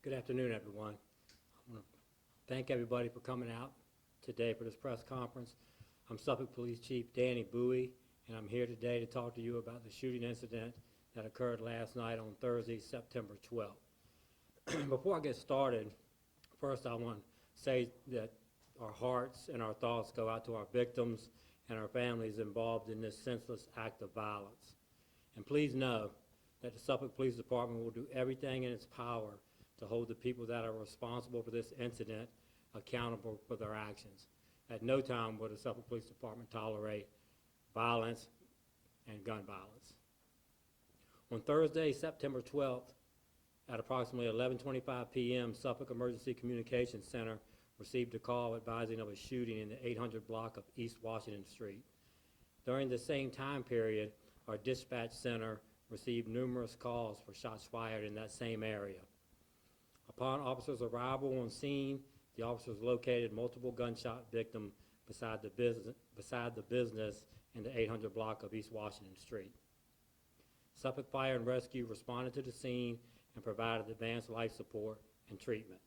Good afternoon, everyone. I want to thank everybody for coming out today for this press conference. I'm Suffolk Police Chief Danny Buie, and I'm here today to talk to you about the shooting incident that occurred last night on Thursday, September 12th. Before I get started, first I want to say that our hearts and our thoughts go out to our victims and our families involved in this senseless act of violence. And please know that the Suffolk Police Department will do everything in its power to hold the people that are responsible for this incident accountable for their actions. At no time will the Suffolk Police Department tolerate violence and gun violence. On Thursday, September 12th, at approximately 11:25 p.m., Suffolk Emergency Communications Center received a call advising of a shooting in the 800 block of East Washington Street. During the same time period, our dispatch center received numerous calls for shots fired in that same area. Upon officers' arrival on scene, the officers located multiple gunshot victims beside the business in the 800 block of East Washington Street. Suffolk Fire and Rescue responded to the scene and provided advanced life support and treatment.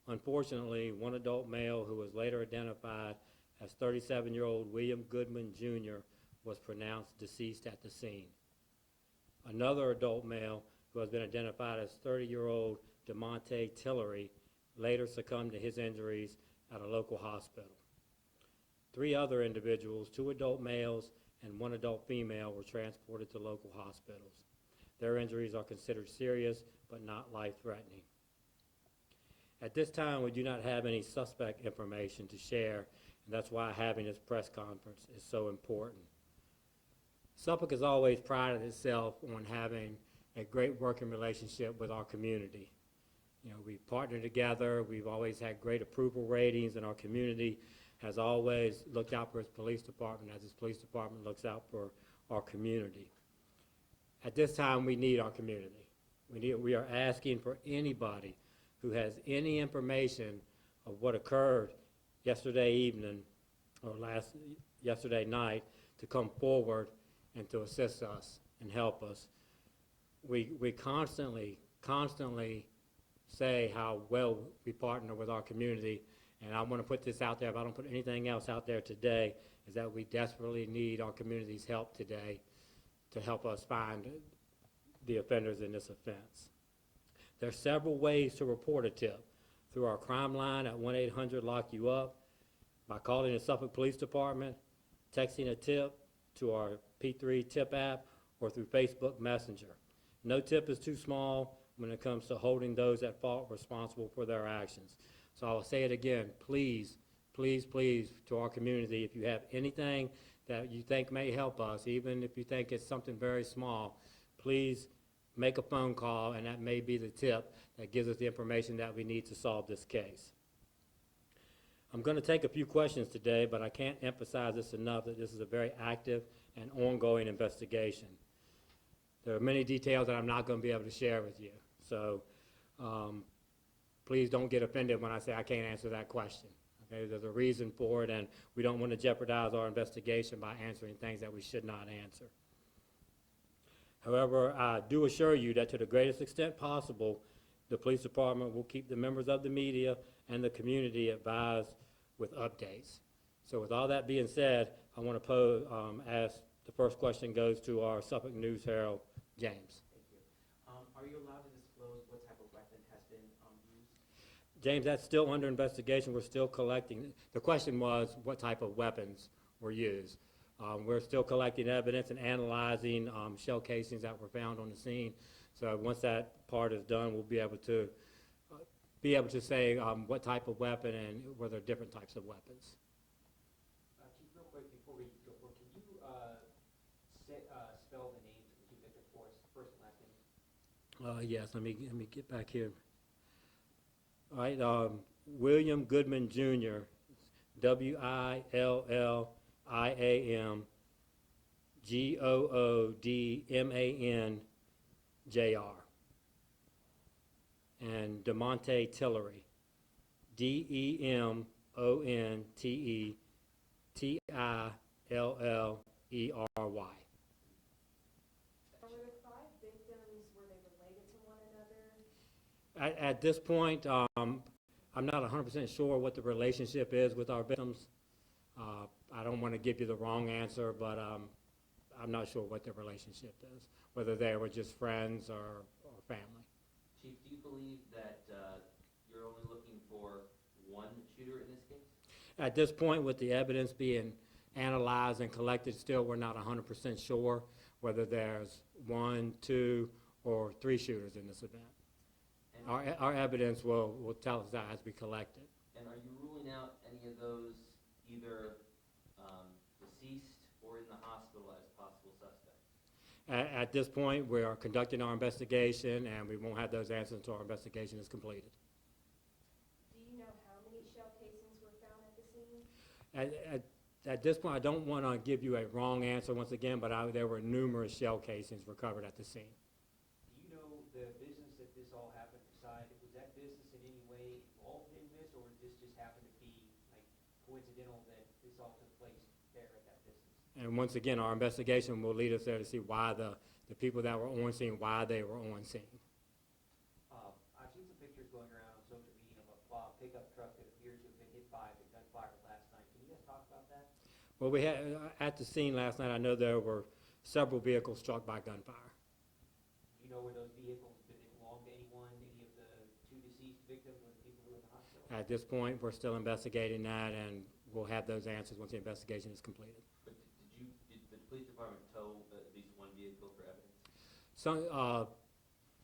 Unfortunately, one adult male who was later identified as 37-year-old William Goodman Jr. was pronounced deceased at the scene. Another adult male who has been identified as 30-year-old DeMonte Tillery later succumbed to his injuries at a local hospital. 3 other individuals, 2 adult males and 1 adult female, were transported to local hospitals. Their injuries are considered serious but not life-threatening. At this time, we do not have any suspect information to share, and that's why having this press conference is so important. Suffolk has always prided itself on having a great working relationship with our community. You know, we've partnered together. We've always had great approval ratings, and our community has always looked out for its police department as its police department looks out for our community. At this time, we need our community. We are asking for anybody who has any information of what occurred yesterday evening or yesterday night to come forward and to assist us and help us. We constantly say how well we partner with our community, and I want to put this out there. If I don't put anything else out there today, is that we desperately need our community's help today to help us find the offenders in this offense. There are several ways to report a tip: through our crime line at 1-800-LOCK-YOU-UP, by calling the Suffolk Police Department, texting a tip to our P3 tip app, or through Facebook Messenger. No tip is too small when it comes to holding those at fault responsible for their actions. So I'll say it again, please, please, please, to our community, if you have anything that you think may help us, even if you think it's something very small, please make a phone call, and that may be the tip that gives us the information that we need to solve this case. I'm going to take a few questions today, but I can't emphasize this enough that this is a very active and ongoing investigation. There are many details that I'm not going to be able to share with you. So please don't get offended when I say I can't answer that question. Okay? There's a reason for it, and we don't want to jeopardize our investigation by answering things that we should not answer. However, I do assure you that to the greatest extent possible, the police department will keep the members of the media and the community advised with updates. So with all that being said, I want to ask the first question goes to our Suffolk News Herald, James. Thank you. Are you allowed to disclose what type of weapon has been used? James, that's still under investigation. We're still collecting. The question was what type of weapons were used. We're still collecting evidence and analyzing shell casings that were found on the scene. So once that part is done, we'll be able to say what type of weapon and were there different types of weapons. Chief, real quick before we go forward, can you spell the names of the 2 victims for us, first and last name? Yes, let me get back here. All right, William Goodman Jr., WILLIAMGOODMANJR, and DeMonte Tillery, DEMONTETILLERY. Were the 5 victims, were they related to one another? At this point, I'm not 100% sure what the relationship is with our victims. I don't want to give you the wrong answer, but I'm not sure what the relationship is, whether they were just friends or family. Chief, do you believe that you're only looking for one shooter in this case? At this point, with the evidence being analyzed and collected, still we're not 100% sure whether there's 1, 2, or 3 shooters in this event. And, Our evidence will tell us that as we collect it. and are you ruling out any of those either deceased or in the hospital as possible suspects? At this point, we are conducting our investigation, and we won't have those answers until our investigation is completed. Do you know how many shell casings were found at the scene? At this point, I don't want to give you a wrong answer once again, but there were numerous shell casings recovered at the scene. Do you know the business that this all happened beside? Was that business in any way involved in this, or did this just happen to be like coincidental that this all took place there at that business? And once again, our investigation will lead us there to see why the people that were on scene, why they were on scene. I've seen some pictures going around on social media of a pickup truck that appears to have been hit by the gunfire last night. Can you guys talk about that? Well, we had, at the scene last night, I know there were several vehicles struck by gunfire. Do you know where those vehicles, did they belong to anyone, any of the 2 deceased victims or the people who are in the hospital? At this point, we're still investigating that, and we'll have those answers once the investigation is completed. But did the police department tow at least one vehicle for evidence? So,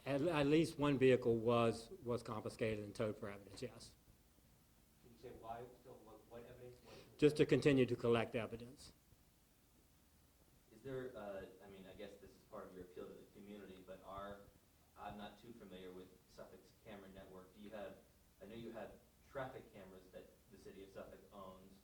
at least one vehicle was confiscated and towed for evidence, yes. Can you say why, still, what evidence? Just to continue to collect evidence. Is there, I mean, I guess this is part of your appeal to the community, but I'm not too familiar with Suffolk's camera network. I know you have traffic cameras that the city of Suffolk owns.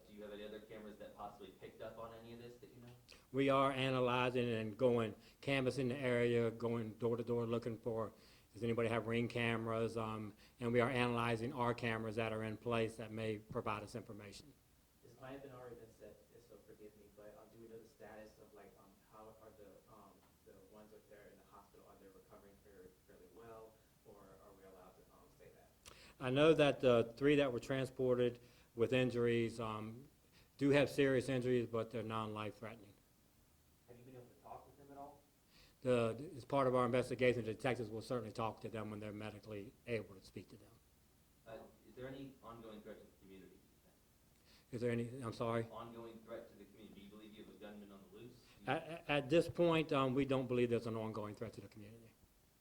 Do you have any other cameras that possibly picked up on any of this that you know? We are analyzing and going, canvassing the area, going door to door looking for, does anybody have Ring cameras? And we are analyzing our cameras that are in place that may provide us information. This might have been already been said, so forgive me, but do we know the status of like, how are the ones up there in the hospital, are they recovering fairly well, or are we allowed to say that? I know that the 3 that were transported with injuries do have serious injuries, but they're non-life threatening. Have you been able to talk with them at all? As part of our investigation, the detectives will certainly talk to them when they're medically able to speak to them. Is there any ongoing threat to the community? Is there any, I'm sorry? Ongoing threat to the community? Do you believe you have a gunman on the loose? At this point, we don't believe there's an ongoing threat to the community.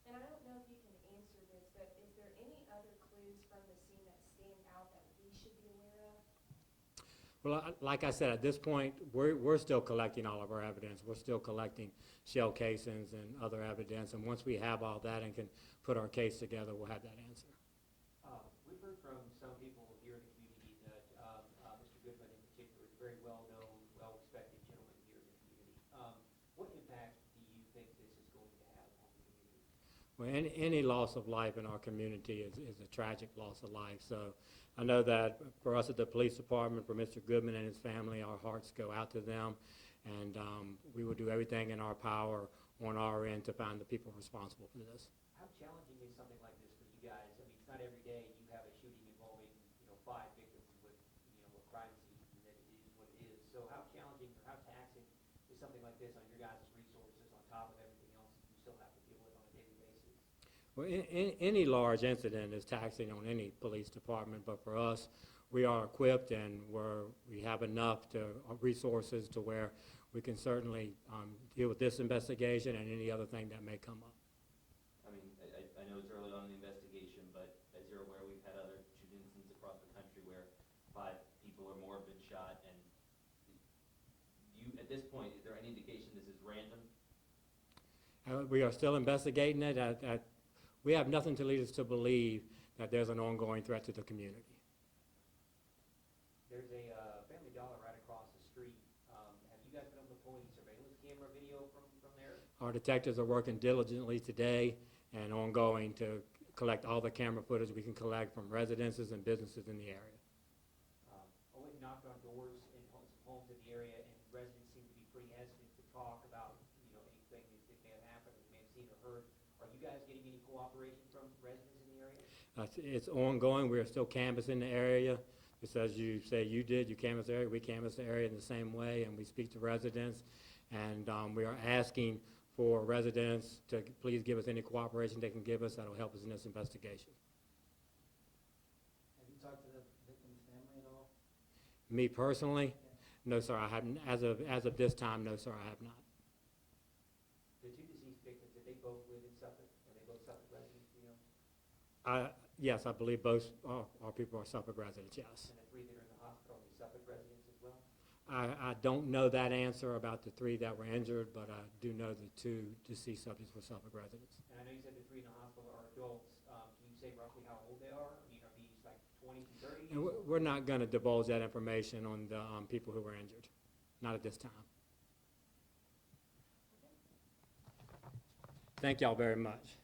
And I don't know if you can answer this, but is there any other clues from the scene that stand out that we should be aware of? Well, like I said, at this point, we're still collecting all of our evidence. We're still collecting shell casings and other evidence, and once we have all that and can put our case together, we'll have that answer. We've heard from some people here in the community that Mr. Goodman in particular is a very well-known, well-respected gentleman here in the community. What impact do you think this is going to have on the community? Well, any loss of life in our community is a tragic loss of life. So I know that for us at the police department, for Mr. Goodman and his family, our hearts go out to them. And we will do everything in our power on our end to find the people responsible for this. How challenging is something like this for you guys? I mean, it's not every day you have a shooting involving, 5 victims with, a crime scene, and that it is what it is. So how challenging or how taxing is something like this on your guys' resources on top of everything else that you still have to deal with on a daily basis? Well, any large incident is taxing on any police department, but for us, we are equipped and we have enough resources to where we can certainly deal with this investigation and any other thing that may come up. I mean, I know it's early on in the investigation, but as you're aware, we've had other shooting incidents across the country where 5 people or more have been shot. And at this point, is there any indication this is random? We are still investigating it. We have nothing to lead us to believe that there's an ongoing threat to the community. There's a Family Dollar right across the street. Have you guys been able to pull any surveillance camera video from there? Our detectives are working diligently today and ongoing to collect all the camera footage we can collect from residences and businesses in the area. I went and knocked on doors in some homes in the area, and residents seem to be pretty hesitant to talk about, anything that may have happened or may have seen or heard. Are you guys getting any cooperation from residents in the area? It's ongoing. We are still canvassing the area. Just as you say you did, you canvassed the area, we canvass the area in the same way, and we speak to residents. And we are asking for residents to please give us any cooperation they can give us that'll help us in this investigation. Have you talked to the victim's family at all? Me personally, no, sir, I haven't. As of this time, no, sir, I have not. The two deceased victims, did they both live in Suffolk? Are they both Suffolk residents, do you know? Yes, I believe both our people are Suffolk residents, yes. And the three that are in the hospital, are they Suffolk residents as well? I don't know that answer about the 3 that were injured, but I do know the 2 deceased subjects were Suffolk residents. And I know you said the 3 in the hospital are adults. Can you say roughly how old they are? I mean, are these like 20s and 30s? And we're not going to divulge that information on the people who were injured, not at this time. Thank y'all very much.